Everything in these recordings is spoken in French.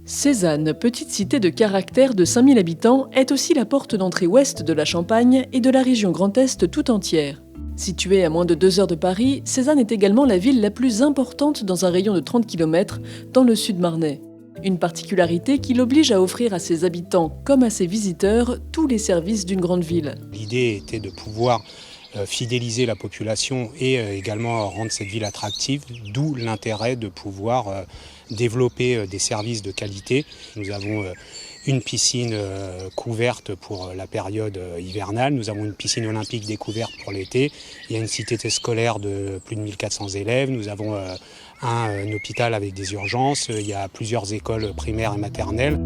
Cézanne, petite cité de caractère de 5000 habitants, est aussi la porte d'entrée ouest de la Champagne et de la région Grand Est tout entière. Située à moins de 2 heures de Paris, Cézanne est également la ville la plus importante dans un rayon de 30 km dans le sud marnais. Une particularité qui l'oblige à offrir à ses habitants comme à ses visiteurs tous les services d'une grande ville. L'idée était de pouvoir fidéliser la population et également rendre cette ville attractive, d'où l'intérêt de pouvoir développer des services de qualité. Nous avons une piscine couverte pour la période hivernale, nous avons une piscine olympique découverte pour l'été, il y a une cité scolaire de plus de 1400 élèves, nous avons un hôpital avec des urgences, il y a plusieurs écoles primaires et maternelles.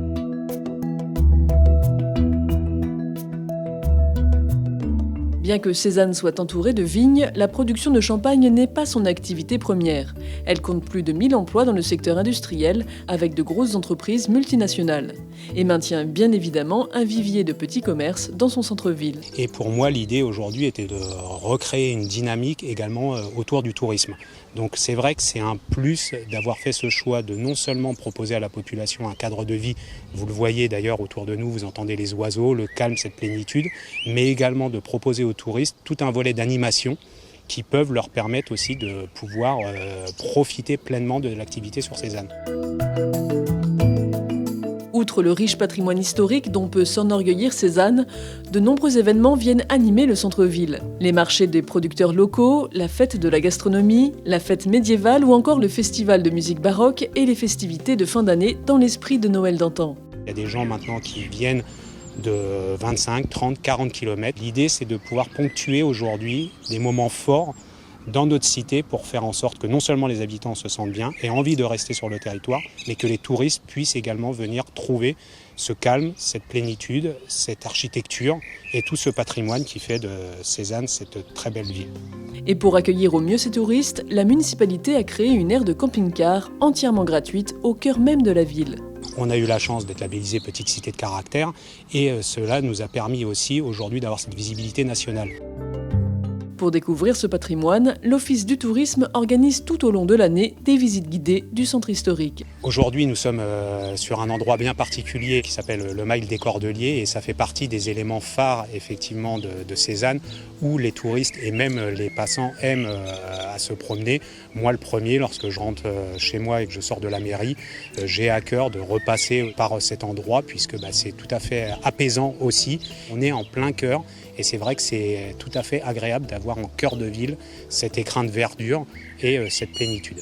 Bien que Cézanne soit entourée de vignes, la production de champagne n'est pas son activité première. Elle compte plus de 1000 emplois dans le secteur industriel, avec de grosses entreprises multinationales. Et maintient bien évidemment un vivier de petits commerces dans son centre-ville. Et pour moi, l'idée aujourd'hui était de recréer une dynamique également autour du tourisme. Donc c'est vrai que c'est un plus d'avoir fait ce choix de non seulement proposer à la population un cadre de vie, vous le voyez d'ailleurs autour de nous, vous entendez les oiseaux, le calme, cette plénitude, mais également de proposer aux touristes tout un volet d'animation qui peuvent leur permettre aussi de pouvoir profiter pleinement de l'activité sur Cézanne. Outre le riche patrimoine historique dont peut s'enorgueillir Cézanne, de nombreux événements viennent animer le centre-ville. Les marchés des producteurs locaux, la fête de la gastronomie, la fête médiévale ou encore le festival de musique baroque et les festivités de fin d'année dans l'esprit de Noël d'antan. Il y a des gens maintenant qui viennent de 25, 30, 40 km. L'idée, c'est de pouvoir ponctuer aujourd'hui des moments forts dans notre cité pour faire en sorte que non seulement les habitants se sentent bien et aient envie de rester sur le territoire, mais que les touristes puissent également venir trouver ce calme, cette plénitude, cette architecture et tout ce patrimoine qui fait de Cézanne cette très belle ville. Et pour accueillir au mieux ces touristes, la municipalité a créé une aire de camping-car entièrement gratuite au cœur même de la ville. On a eu la chance d'être labellisé petite cité de caractère et cela nous a permis aussi aujourd'hui d'avoir cette visibilité nationale. Pour découvrir ce patrimoine, l'Office du tourisme organise tout au long de l'année des visites guidées du centre historique. Aujourd'hui, nous sommes sur un endroit bien particulier qui s'appelle le Mail des Cordeliers et ça fait partie des éléments phares effectivement de Cézanne où les touristes et même les passants aiment à se promener. Moi, le premier, lorsque je rentre chez moi et que je sors de la mairie, j'ai à cœur de repasser par cet endroit puisque c'est tout à fait apaisant aussi. On est en plein cœur. Et c'est vrai que c'est tout à fait agréable d'avoir en cœur de ville cet écrin de verdure et cette plénitude.